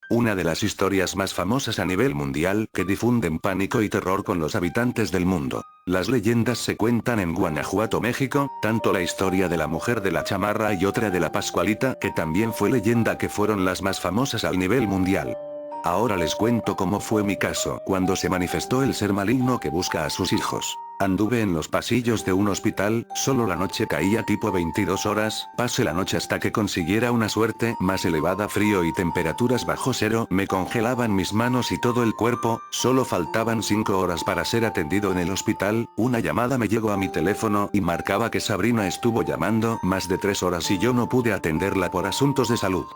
Una de las historias más famosas a nivel mundial que difunden pánico y terror con los habitantes del mundo. Las leyendas se cuentan en Guanajuato, México, tanto la historia de la mujer de la chamarra y otra de la Pascualita, que también fue leyenda, que fueron las más famosas al nivel mundial. Ahora les cuento cómo fue mi caso cuando se manifestó el ser maligno que busca a sus hijos. Anduve en los pasillos de un hospital, solo la noche caía tipo 22 horas, pasé la noche hasta que consiguiera una suerte más elevada, frío y temperaturas bajo cero, me congelaban mis manos y todo el cuerpo, solo faltaban 5 horas para ser atendido en el hospital, una llamada me llegó a mi teléfono y marcaba que Sabrina estuvo llamando más de 3 horas y yo no pude atenderla por asuntos de salud.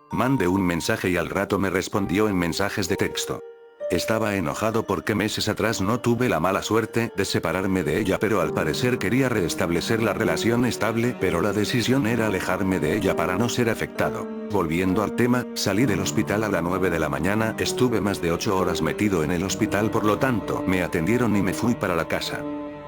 Mandé un mensaje y al rato me respondió en mensajes de texto. Estaba enojado porque meses atrás no tuve la mala suerte de separarme de ella, pero al parecer quería restablecer la relación estable, pero la decisión era alejarme de ella para no ser afectado. Volviendo al tema, salí del hospital a las 9 de la mañana, estuve más de 8 horas metido en el hospital, por lo tanto, me atendieron y me fui para la casa.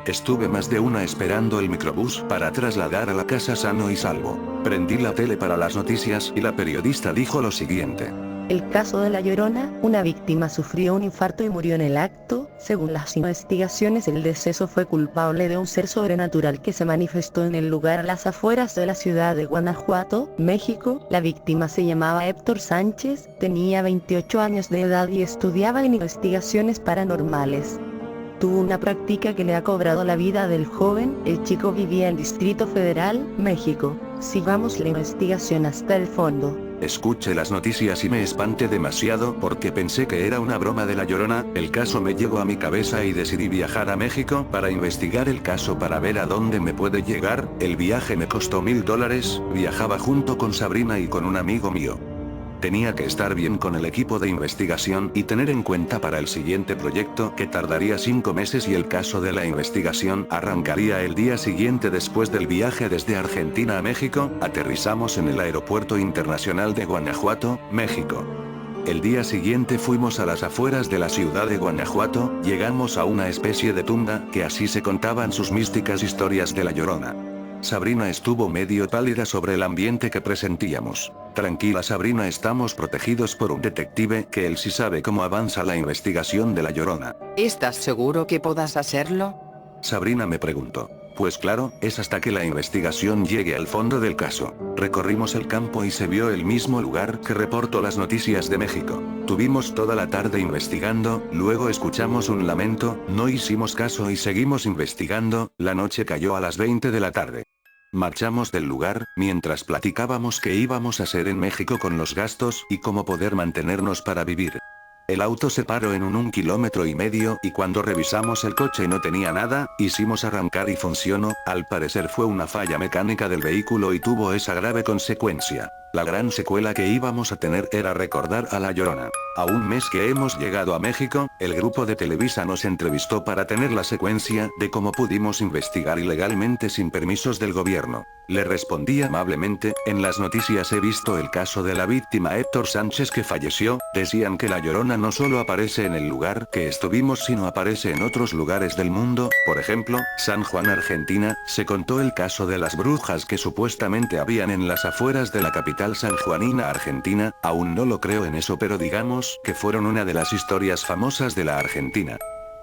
Estuve más de una esperando el microbús para trasladar a la casa sano y salvo. Prendí la tele para las noticias y la periodista dijo lo siguiente. El caso de La Llorona, una víctima sufrió un infarto y murió en el acto. Según las investigaciones, el deceso fue culpable de un ser sobrenatural que se manifestó en el lugar a las afueras de la ciudad de Guanajuato, México. La víctima se llamaba Héctor Sánchez, tenía 28 años de edad y estudiaba en investigaciones paranormales. Tuvo una práctica que le ha cobrado la vida del joven. El chico vivía en Distrito Federal, México. Sigamos la investigación hasta el fondo. Escuché las noticias y me espanté demasiado porque pensé que era una broma de La Llorona. El caso me llegó a mi cabeza y decidí viajar a México para investigar el caso, para ver a dónde me puede llegar. El viaje me costó $1000, viajaba junto con Sabrina y con un amigo mío. Tenía que estar bien con el equipo de investigación y tener en cuenta para el siguiente proyecto que tardaría 5 meses y el caso de la investigación arrancaría el día siguiente después del viaje desde Argentina a México. Aterrizamos en el Aeropuerto Internacional de Guanajuato, México. El día siguiente fuimos a las afueras de la ciudad de Guanajuato, llegamos a una especie de tunda, que así se contaban sus místicas historias de La Llorona. Sabrina estuvo medio pálida sobre el ambiente que presentíamos. Tranquila Sabrina, estamos protegidos por un detective, que él sí sabe cómo avanza la investigación de La Llorona. ¿Estás seguro que podás hacerlo? Sabrina me preguntó. Pues claro, es hasta que la investigación llegue al fondo del caso. Recorrimos el campo y se vio el mismo lugar que reportó las noticias de México. Tuvimos toda la tarde investigando, luego escuchamos un lamento, no hicimos caso y seguimos investigando. La noche cayó a las 20 de la tarde. Marchamos del lugar, mientras platicábamos qué íbamos a hacer en México con los gastos y cómo poder mantenernos para vivir. El auto se paró en un 1,5 kilómetros y cuando revisamos el coche no tenía nada, hicimos arrancar y funcionó. Al parecer fue una falla mecánica del vehículo y tuvo esa grave consecuencia. La gran secuela que íbamos a tener era recordar a La Llorona. A un mes que hemos llegado a México, el grupo de Televisa nos entrevistó para tener la secuencia de cómo pudimos investigar ilegalmente sin permisos del gobierno. Le respondí amablemente, en las noticias he visto el caso de la víctima Héctor Sánchez que falleció, decían que La Llorona no solo aparece en el lugar que estuvimos sino aparece en otros lugares del mundo, por ejemplo, San Juan, Argentina. Se contó el caso de las brujas que supuestamente habían en las afueras de la capital sanjuanina argentina. Aún no lo creo en eso, pero digamos que fueron una de las historias famosas de la Argentina.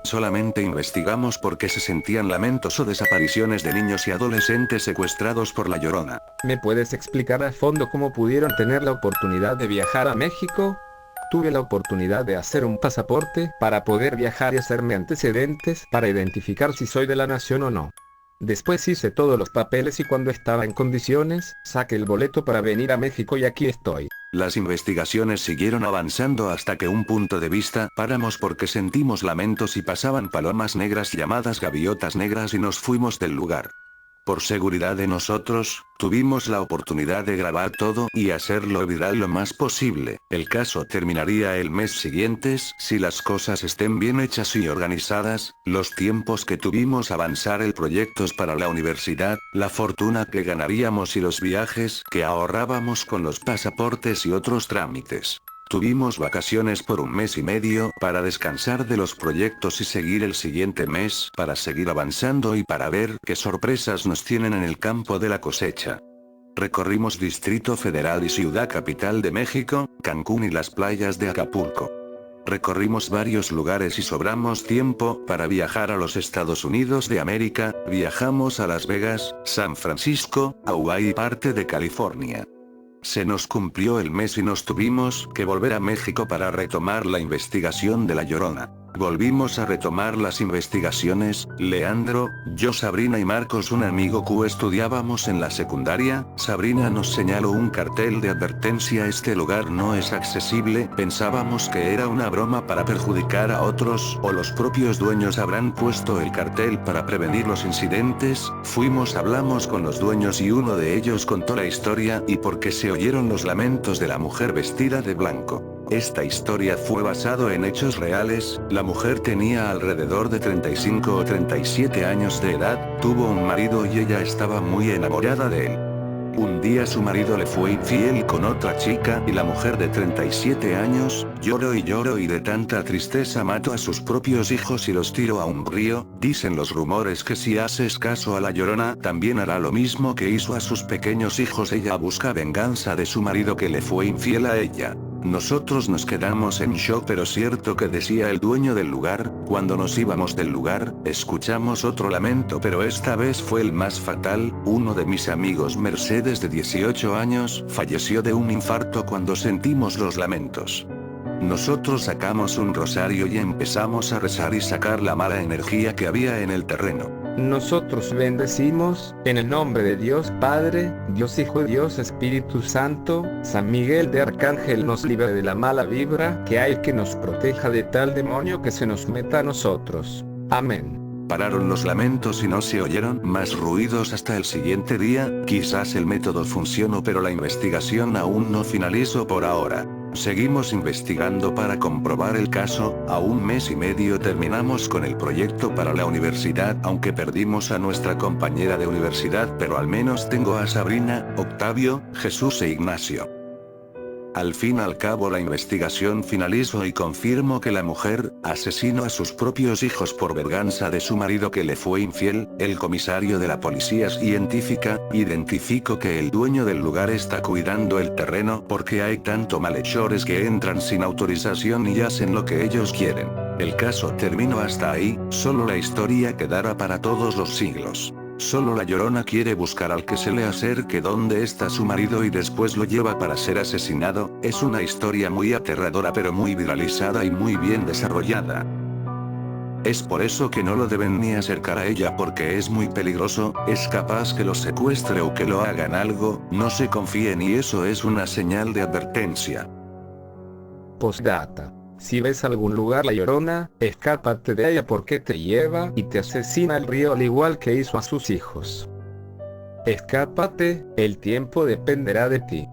Solamente investigamos porque se sentían lamentos o desapariciones de niños y adolescentes secuestrados por La Llorona. ¿Me puedes explicar a fondo cómo pudieron tener la oportunidad de viajar a México? Tuve la oportunidad de hacer un pasaporte para poder viajar y hacerme antecedentes para identificar si soy de la nación o no. Después hice todos los papeles y cuando estaba en condiciones, saqué el boleto para venir a México y aquí estoy. Las investigaciones siguieron avanzando hasta que un punto de vista paramos porque sentimos lamentos y pasaban palomas negras llamadas gaviotas negras y nos fuimos del lugar. Por seguridad de nosotros, tuvimos la oportunidad de grabar todo y hacerlo viral lo más posible. El caso terminaría el mes siguiente si las cosas estén bien hechas y organizadas. Los tiempos que tuvimos avanzar el proyecto es para la universidad, la fortuna que ganaríamos y los viajes que ahorrábamos con los pasaportes y otros trámites. Tuvimos vacaciones por 1 mes y medio para descansar de los proyectos y seguir el siguiente mes para seguir avanzando y para ver qué sorpresas nos tienen en el campo de la cosecha. Recorrimos Distrito Federal y Ciudad Capital de México, Cancún y las playas de Acapulco. Recorrimos varios lugares y sobramos tiempo para viajar a los Estados Unidos de América, viajamos a Las Vegas, San Francisco, Hawái y parte de California. Se nos cumplió el mes y nos tuvimos que volver a México para retomar la investigación de La Llorona. Volvimos a retomar las investigaciones, Leandro, yo, Sabrina y Marcos, un amigo que estudiábamos en la secundaria. Sabrina nos señaló un cartel de advertencia: este lugar no es accesible. Pensábamos que era una broma para perjudicar a otros, o los propios dueños habrán puesto el cartel para prevenir los incidentes. Hablamos con los dueños y uno de ellos contó la historia y por qué se oyeron los lamentos de la mujer vestida de blanco. Esta historia fue basado en hechos reales. La mujer tenía alrededor de 35 o 37 años de edad, tuvo un marido y ella estaba muy enamorada de él. Un día su marido le fue infiel con otra chica y la mujer de 37 años, lloró y de tanta tristeza mató a sus propios hijos y los tiró a un río. Dicen los rumores que si haces caso a La Llorona también hará lo mismo que hizo a sus pequeños hijos. Ella busca venganza de su marido que le fue infiel a ella. Nosotros nos quedamos en shock, pero cierto que decía el dueño del lugar. Cuando nos íbamos del lugar, escuchamos otro lamento, pero esta vez fue el más fatal. Uno de mis amigos, Mercedes, de 18 años, falleció de un infarto cuando sentimos los lamentos. Nosotros sacamos un rosario y empezamos a rezar y sacar la mala energía que había en el terreno. Nosotros bendecimos, en el nombre de Dios Padre, Dios Hijo y Dios Espíritu Santo. San Miguel de Arcángel nos libre de la mala vibra que hay, que nos proteja de tal demonio que se nos meta a nosotros. Amén. Pararon los lamentos y no se oyeron más ruidos hasta el siguiente día. Quizás el método funcionó, pero la investigación aún no finalizó por ahora. Seguimos investigando para comprobar el caso. A un mes y medio terminamos con el proyecto para la universidad, aunque perdimos a nuestra compañera de universidad, pero al menos tengo a Sabrina, Octavio, Jesús e Ignacio. Al fin y al cabo la investigación finalizó y confirmó que la mujer asesinó a sus propios hijos por venganza de su marido que le fue infiel. El comisario de la policía científica identificó que el dueño del lugar está cuidando el terreno porque hay tanto malhechores que entran sin autorización y hacen lo que ellos quieren. El caso terminó hasta ahí, solo la historia quedará para todos los siglos. Solo La Llorona quiere buscar al que se le acerque donde está su marido y después lo lleva para ser asesinado. Es una historia muy aterradora, pero muy viralizada y muy bien desarrollada. Es por eso que no lo deben ni acercar a ella, porque es muy peligroso, es capaz que lo secuestre o que lo hagan algo. No se confíen, y eso es una señal de advertencia. Postdata. Si ves algún lugar La Llorona, escápate de ella porque te lleva y te asesina al río al igual que hizo a sus hijos. Escápate, el tiempo dependerá de ti.